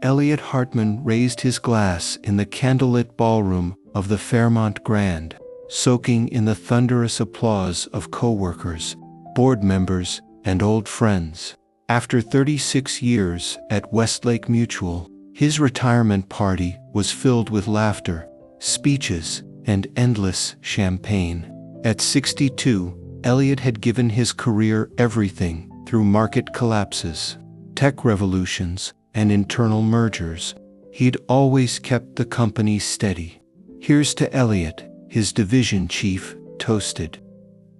Elliot Hartman raised his glass in the candlelit ballroom of the Fairmont Grand, soaking in the thunderous applause of co-workers, board members, and old friends. After 36 years at Westlake Mutual, his retirement party was filled with laughter, speeches, and endless champagne. At 62, Elliot had given his career everything through market collapses, tech revolutions, and internal mergers. He'd always kept the company steady. "Here's to Elliot," his division chief toasted.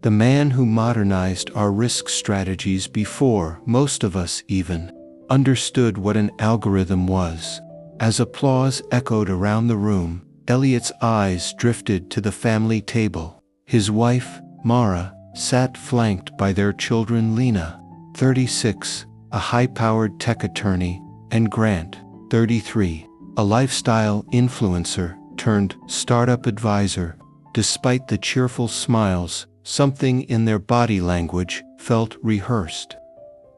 "The man who modernized our risk strategies before most of us even understood what an algorithm was." As applause echoed around the room, Elliot's eyes drifted to the family table. His wife, Mara, sat flanked by their children Lena, 36, a high-powered tech attorney, and Grant, 33, a lifestyle influencer turned startup advisor. Despite the cheerful smiles, something in their body language felt rehearsed.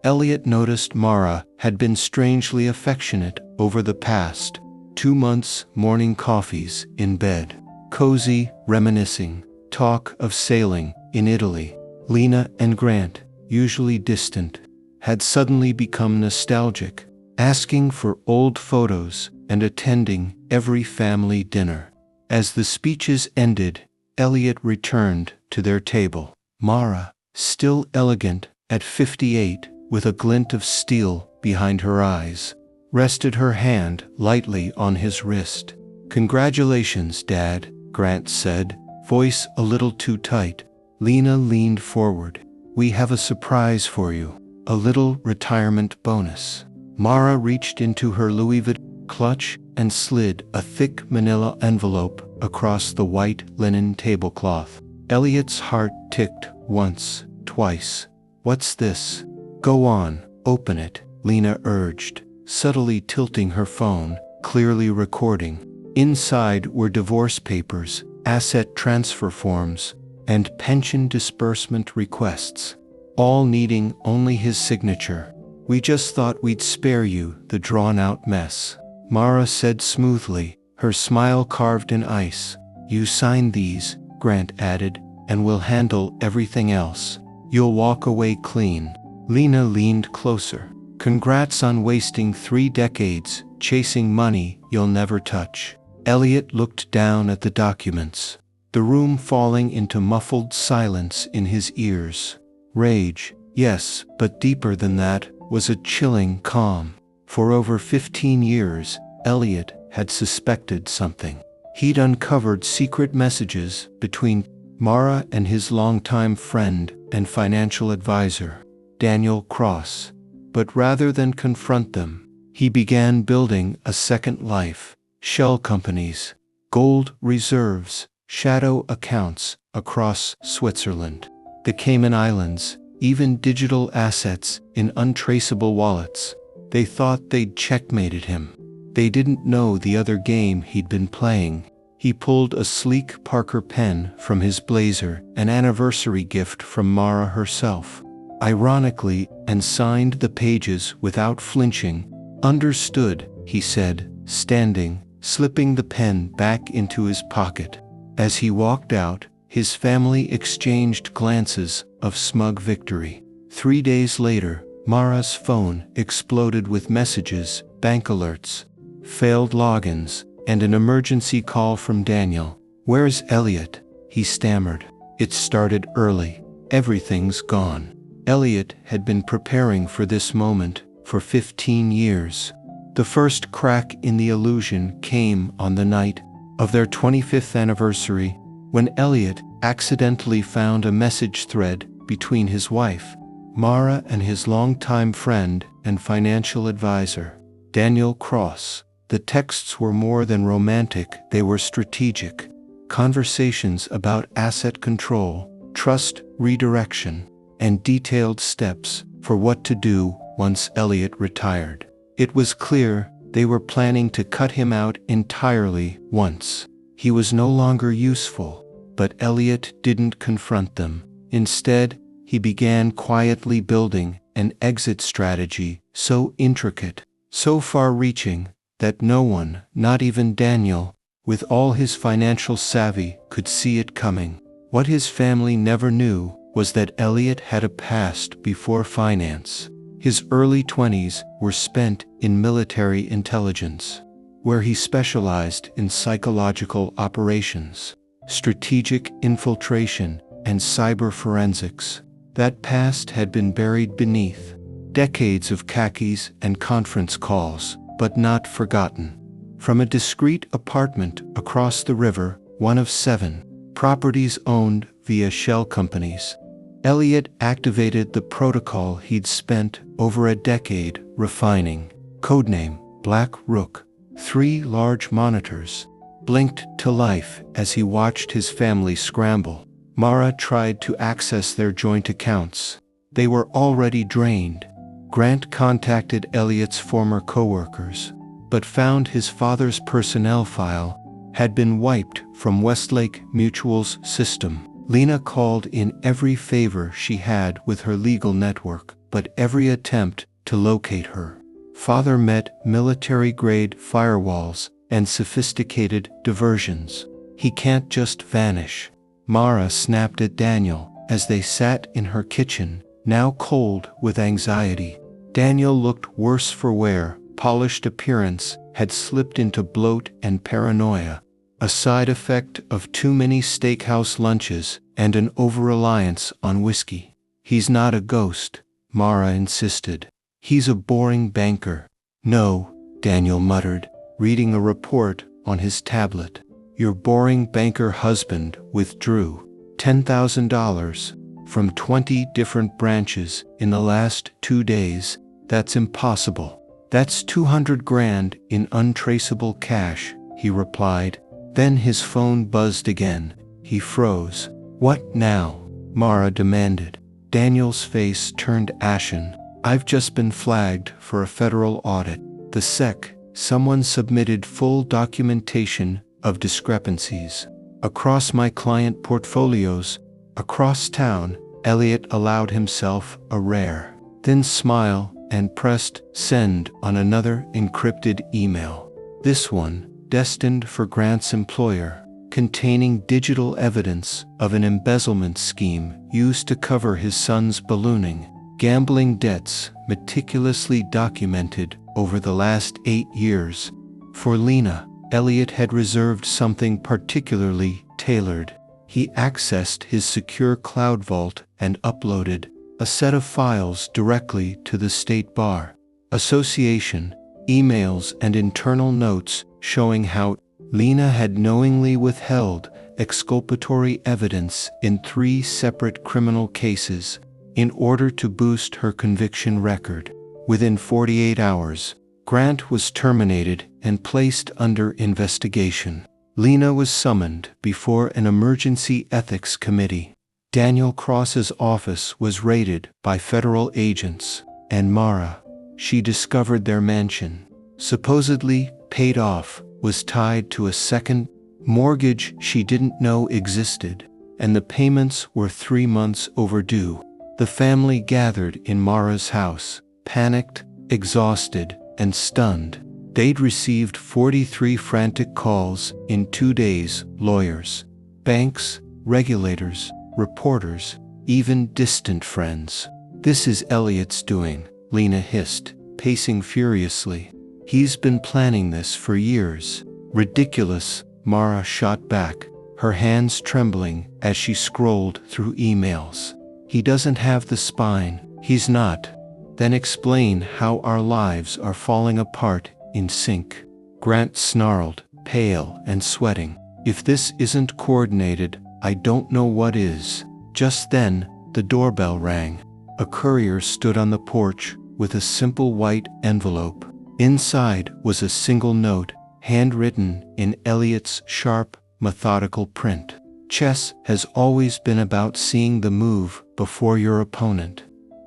Elliot noticed Mara had been strangely affectionate over the past 2 months, morning coffees in bed, cozy, reminiscing, talk of sailing in Italy. Lena and Grant, usually distant, had suddenly become nostalgic, asking for old photos and attending every family dinner. As the speeches ended, Elliot returned to their table. Mara, still elegant at 58, with a glint of steel behind her eyes, rested her hand lightly on his wrist. "Congratulations, Dad," Grant said, voice a little too tight. Lena leaned forward. "We have a surprise for you, a little retirement bonus." Mara reached into her Louis Vuitton clutch and slid a thick manila envelope across the white linen tablecloth. Elliot's heart ticked once, twice. "What's this?" "Go on, open it," Lena urged, subtly tilting her phone, clearly recording. Inside were divorce papers, asset transfer forms, and pension disbursement requests, all needing only his signature. "We just thought we'd spare you the drawn-out mess," Mara said smoothly, her smile carved in ice. "You sign these," Grant added, "and we'll handle everything else. You'll walk away clean." Lena leaned closer. "Congrats on wasting 3 decades chasing money you'll never touch." Elliot looked down at the documents, the room falling into muffled silence in his ears. Rage, yes, but deeper than that was a chilling calm. For over 15 years, Elliot had suspected something. He'd uncovered secret messages between Mara and his longtime friend and financial advisor, Daniel Cross. But rather than confront them, he began building a second life. Shell companies, gold reserves, shadow accounts across Switzerland, the Cayman Islands, even digital assets in untraceable wallets. They thought they'd checkmated him. They didn't know the other game he'd been playing. He pulled a sleek Parker pen from his blazer, an anniversary gift from Mara herself, ironically, and signed the pages without flinching. "Understood," he said, standing, slipping the pen back into his pocket. As he walked out, his family exchanged glances of smug victory. 3 days later, Mara's phone exploded with messages, bank alerts, failed logins, and an emergency call from Daniel. "Where's Elliot?" he stammered. "It started early. Everything's gone." Elliot had been preparing for this moment for 15 years. The first crack in the illusion came on the night of their 25th anniversary, when Elliot accidentally found a message thread between his wife, Mara, and his longtime friend and financial advisor, Daniel Cross. The texts were more than romantic, they were strategic. Conversations about asset control, trust redirection, and detailed steps for what to do once Elliot retired. It was clear they were planning to cut him out entirely once he was no longer useful. But Elliot didn't confront them. Instead, he began quietly building an exit strategy so intricate, so far-reaching that no one, not even Daniel, with all his financial savvy, could see it coming. What his family never knew was that Elliot had a past before finance. His early 20s were spent in military intelligence, where he specialized in psychological operations, strategic infiltration, and cyber forensics. That past had been buried beneath decades of khakis and conference calls, but not forgotten. From a discreet apartment across the river, one of 7 properties owned via shell companies, Elliot activated the protocol he'd spent over a decade refining. Codename Black Rook. 3 large monitors blinked to life as he watched his family scramble. Mara tried to access their joint accounts. They were already drained. Grant contacted Elliot's former coworkers, but found his father's personnel file had been wiped from Westlake Mutual's system. Lena called in every favor she had with her legal network, but every attempt to locate her father met military-grade firewalls and sophisticated diversions. He can't just vanish. Mara snapped at Daniel as they sat in her kitchen, now cold with anxiety. Daniel looked worse for wear. Polished appearance had slipped into bloat and paranoia, a side effect of too many steakhouse lunches and an over-reliance on whiskey. "He's not a ghost," Mara insisted. "He's a boring banker." "No," Daniel muttered, reading a report on his tablet. "Your boring banker husband withdrew $10,000 from 20 different branches in the last 2 days. That's impossible." "That's 200 grand in untraceable cash," he replied. Then his phone buzzed again. He froze. "What now?" Mara demanded. Daniel's face turned ashen. "I've just been flagged for a federal audit. The SEC, someone submitted full documentation of discrepancies across my client portfolios, across town." Elliot allowed himself a rare, thin smile and pressed send on another encrypted email. This one, destined for Grant's employer, containing digital evidence of an embezzlement scheme used to cover his son's ballooning, gambling debts meticulously documented over the last 8 years. For Lena, Elliot had reserved something particularly tailored. He accessed his secure cloud vault and uploaded a set of files directly to the State Bar Association, emails and internal notes showing how Lena had knowingly withheld exculpatory evidence in 3 separate criminal cases in order to boost her conviction record. Within 48 hours, Grant was terminated and placed under investigation. Lena was summoned before an emergency ethics committee. Daniel Cross's office was raided by federal agents, and Mara, she discovered their mansion, supposedly paid off, was tied to a second mortgage she didn't know existed, and the payments were 3 months overdue. The family gathered in Mara's house, panicked, exhausted, and stunned. They'd received 43 frantic calls in 2 days, lawyers, banks, regulators, reporters, even distant friends. "This is Elliot's doing," Lena hissed, pacing furiously. "He's been planning this for years." "Ridiculous," Mara shot back, her hands trembling as she scrolled through emails. "He doesn't have the spine. He's not." "Then explain how our lives are falling apart in sync." Grant snarled, pale and sweating. "If this isn't coordinated, I don't know what is." Just then, the doorbell rang. A courier stood on the porch with a simple white envelope. Inside was a single note, handwritten in Elliot's sharp, methodical print. "Chess has always been about seeing the move before your opponent.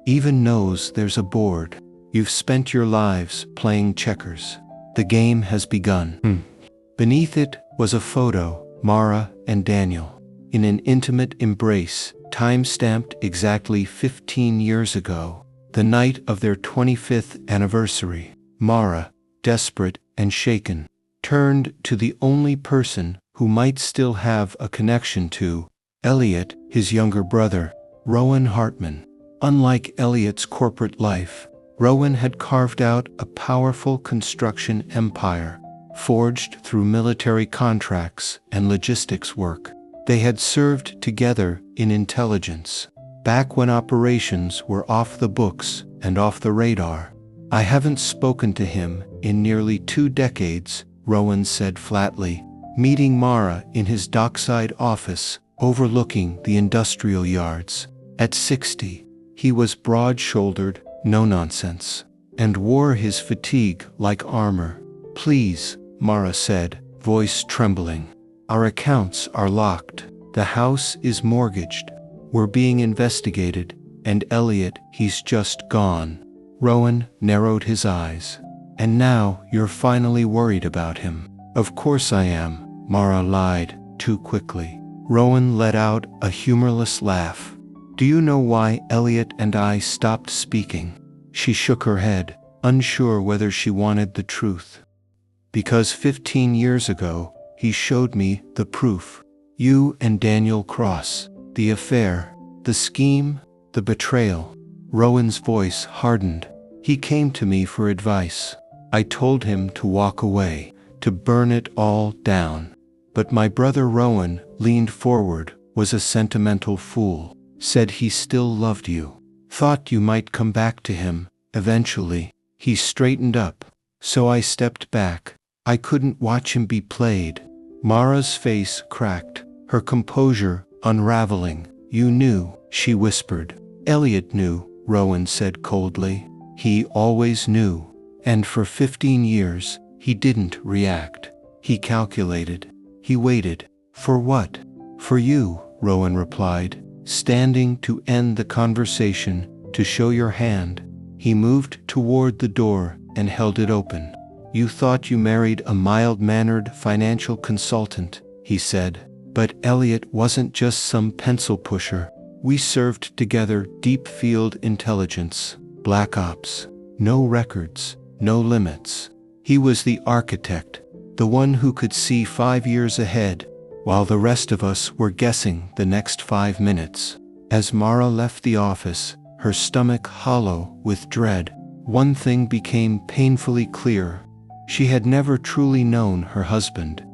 Even knows there's a board. You've spent your lives playing checkers. The game has begun." Beneath it was a photo, Mara and Daniel, in an intimate embrace, time-stamped exactly 15 years ago, the night of their 25th anniversary. Mara, desperate and shaken, turned to the only person who might still have a connection to Elliot, his younger brother, Rowan Hartman. Unlike Elliot's corporate life, Rowan had carved out a powerful construction empire, forged through military contracts and logistics work. They had served together in intelligence, back when operations were off the books and off the radar. I haven't spoken to him in nearly 2 decades, Rowan said flatly, meeting Mara in his dockside office overlooking the industrial yards. At 60, he was broad-shouldered, no-nonsense, and wore his fatigue like armor. Please, Mara said, voice trembling. Our accounts are locked. The house is mortgaged. We're being investigated, and Elliot, he's just gone. Rowan narrowed his eyes. And now you're finally worried about him. Of course I am, Mara lied, too quickly. Rowan let out a humorless laugh. Do you know why Elliot and I stopped speaking? She shook her head, unsure whether she wanted the truth. Because 15 years ago, he showed me the proof. You and Daniel Cross, the affair, the scheme, the betrayal. Rowan's voice hardened. He came to me for advice. I told him to walk away, to burn it all down. But my brother Rowan leaned forward, was a sentimental fool, said he still loved you, thought you might come back to him, eventually. He straightened up. So I stepped back. I couldn't watch him be played. Mara's face cracked, her composure unraveling. You knew, she whispered. Elliot knew, Rowan said coldly. He always knew. And for 15 years, he didn't react. He calculated. He waited. For what? For you, Rowan replied, standing to end the conversation, to show your hand. He moved toward the door and held it open. You thought you married a mild-mannered financial consultant, he said. But Elliot wasn't just some pencil pusher. We served together deep field intelligence, black ops, no records, no limits. He was the architect, the one who could see 5 years ahead, while the rest of us were guessing the next 5 minutes. As Mara left the office, her stomach hollow with dread, one thing became painfully clear. She had never truly known her husband.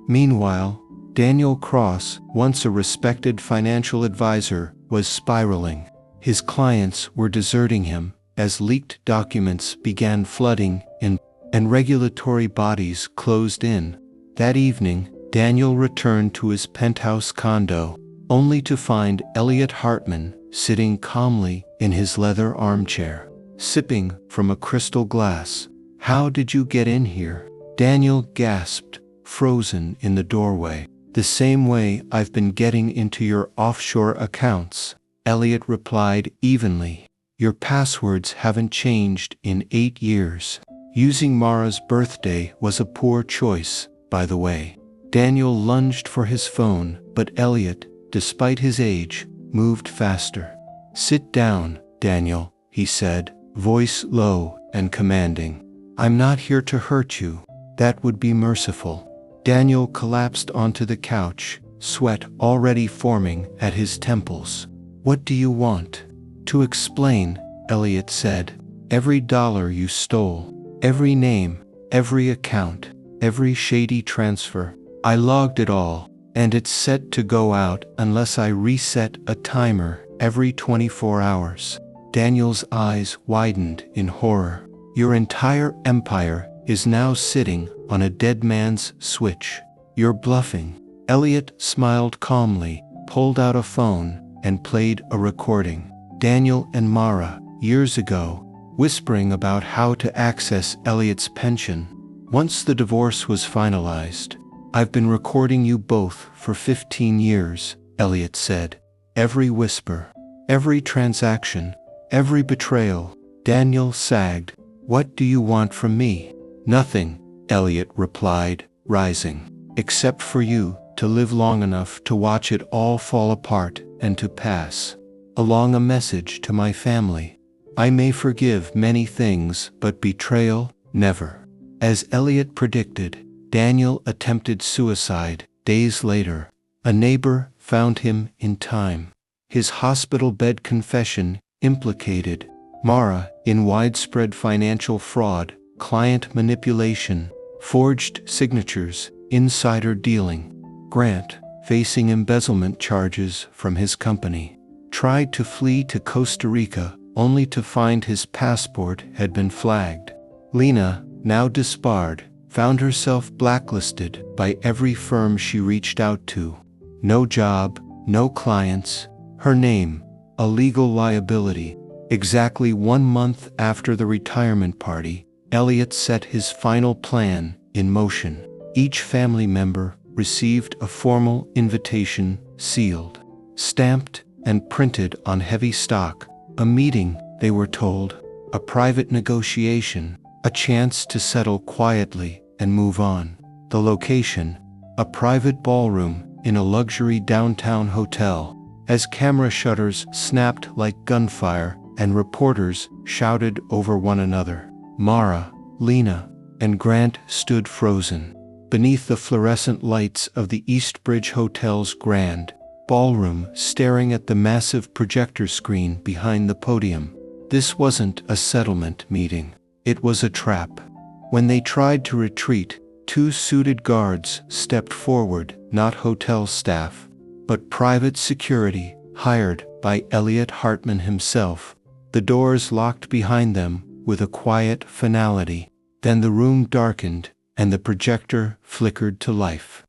Meanwhile, Daniel Cross, once a respected financial advisor, was spiraling. His clients were deserting him as leaked documents began flooding in and regulatory bodies closed in. That evening, Daniel returned to his penthouse condo, only to find Elliot Hartman sitting calmly in his leather armchair, sipping from a crystal glass. How did you get in here? Daniel gasped, frozen in the doorway. The same way I've been getting into your offshore accounts, Elliot replied evenly. Your passwords haven't changed in 8 years. Using Mara's birthday was a poor choice, by the way. Daniel lunged for his phone, but Elliot, despite his age, moved faster. Sit down, Daniel, he said, voice low and commanding. I'm not here to hurt you. That would be merciful. Daniel collapsed onto the couch, sweat already forming at his temples. What do you want? To explain, Elliot said. Every dollar you stole, every name, every account, every shady transfer. I logged it all, and it's set to go out unless I reset a timer every 24 hours. Daniel's eyes widened in horror. Your entire empire is now sitting on a dead man's switch. You're bluffing. Elliot smiled calmly, pulled out a phone, and played a recording. Daniel and Mara, years ago, whispering about how to access Elliot's pension. Once the divorce was finalized, I've been recording you both for 15 years, Elliot said. Every whisper, every transaction, every betrayal. Daniel sagged. What do you want from me? Nothing, Elliot replied, rising. Except for you to live long enough to watch it all fall apart and to pass along a message to my family. I may forgive many things, but betrayal, Never. As Elliot predicted, Daniel attempted suicide. Days later, a neighbor found him in time. His hospital bed confession implicated Mara in widespread financial fraud, client manipulation, forged signatures, insider dealing. Grant, facing embezzlement charges from his company, tried to flee to Costa Rica only to find his passport had been flagged. Lena, now disbarred, found herself blacklisted by every firm she reached out to. No job, no clients, her name, a legal liability. Exactly 1 month after the retirement party, Elliot set his final plan in motion. Each family member received a formal invitation, sealed, stamped, and printed on heavy stock. A meeting, they were told, a private negotiation, a chance to settle quietly and move on. The location, a private ballroom in a luxury downtown hotel. As camera shutters snapped like gunfire and reporters shouted over one another, Mara, Lena, and Grant stood frozen beneath the fluorescent lights of the Eastbridge Hotel's grand ballroom, staring at the massive projector screen behind the podium. This wasn't a settlement meeting. It was a trap. When they tried to retreat, 2 suited guards stepped forward, not hotel staff, but private security hired by Elliot Hartman himself. The doors locked behind them with a quiet finality. Then the room darkened and the projector flickered to life.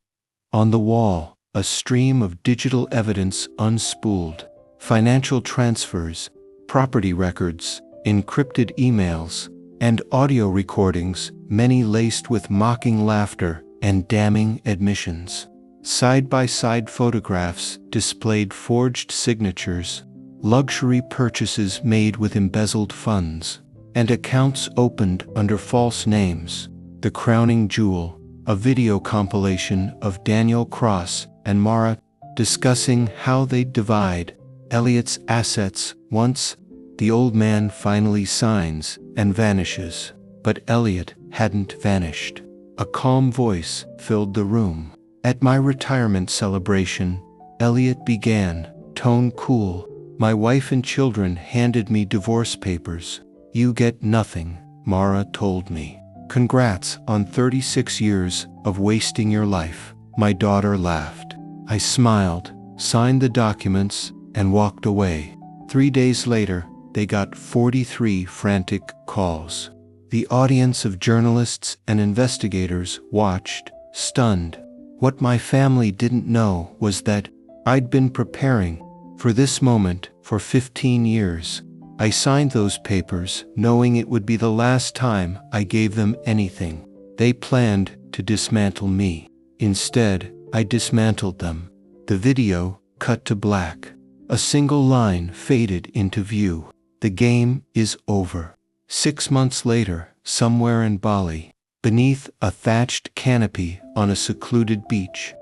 On the wall, a stream of digital evidence unspooled. Financial transfers, property records, encrypted emails, and audio recordings, many laced with mocking laughter and damning admissions. Side-by-side photographs displayed forged signatures, luxury purchases made with embezzled funds, and accounts opened under false names. The crowning jewel, a video compilation of Daniel Cross and Mara discussing how they'd divide Elliot's assets once the old man finally signs and vanishes. But Elliot hadn't vanished. A calm voice filled the room. At my retirement celebration, Elliot began, tone cool, my wife and children handed me divorce papers. You get nothing, Mara told me. Congrats on 36 years of wasting your life. My daughter laughed. I smiled, signed the documents, and walked away. 3 days later, they got 43 frantic calls. The audience of journalists and investigators watched, stunned. What my family didn't know was that I'd been preparing for this moment for 15 years. I signed those papers knowing it would be the last time I gave them anything. They planned to dismantle me. Instead, I dismantled them. The video cut to black. A single line faded into view. The game is over. 6 months later, somewhere in Bali, beneath a thatched canopy on a secluded beach,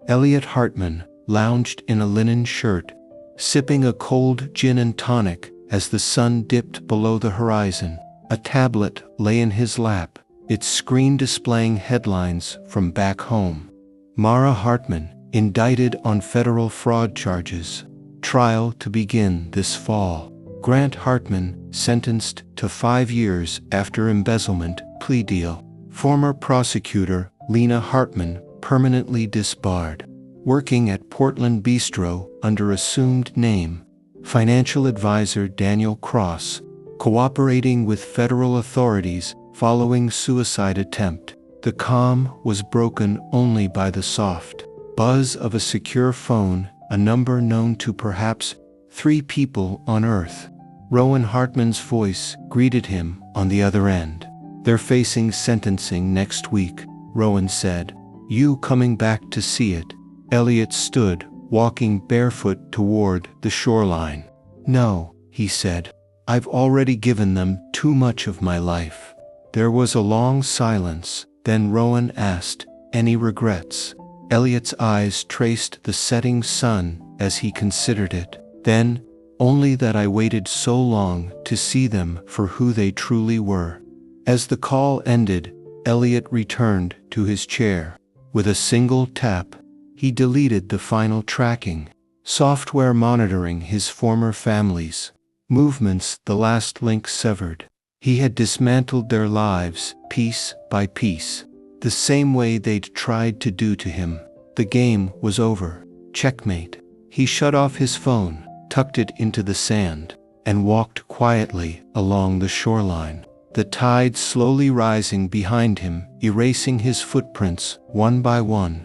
Elliot Hartman lounged in a linen shirt, sipping a cold gin and tonic as the sun dipped below the horizon. A tablet lay in his lap, its screen displaying headlines from back home. Mara Hartman, indicted on federal fraud charges. Trial to begin this fall. Grant Hartman, sentenced to 5 years after embezzlement plea deal. Former prosecutor Lena Hartman, permanently disbarred. Working at Portland Bistro under assumed name. Financial advisor Daniel Cross, cooperating with federal authorities following suicide attempt. The calm was broken only by the soft buzz of a secure phone, a number known to perhaps 3 people on Earth. Rowan Hartman's voice greeted him on the other end. They're facing sentencing next week, Rowan said. You coming back to see it? Elliot stood, walking barefoot toward the shoreline. No, he said. I've already given them too much of my life. There was a long silence, then Rowan asked, any regrets? Elliot's eyes traced the setting sun as he considered it. Then, only that I waited so long to see them for who they truly were. As the call ended, Elliot returned to his chair. With a single tap, he deleted the final tracking software monitoring his former family's movements, the last link severed. He had dismantled their lives, piece by piece, the same way they'd tried to do to him. The game was over. Checkmate. He shut off his phone, tucked it into the sand, and walked quietly along the shoreline. The tide slowly rising behind him, erasing his footprints one by one.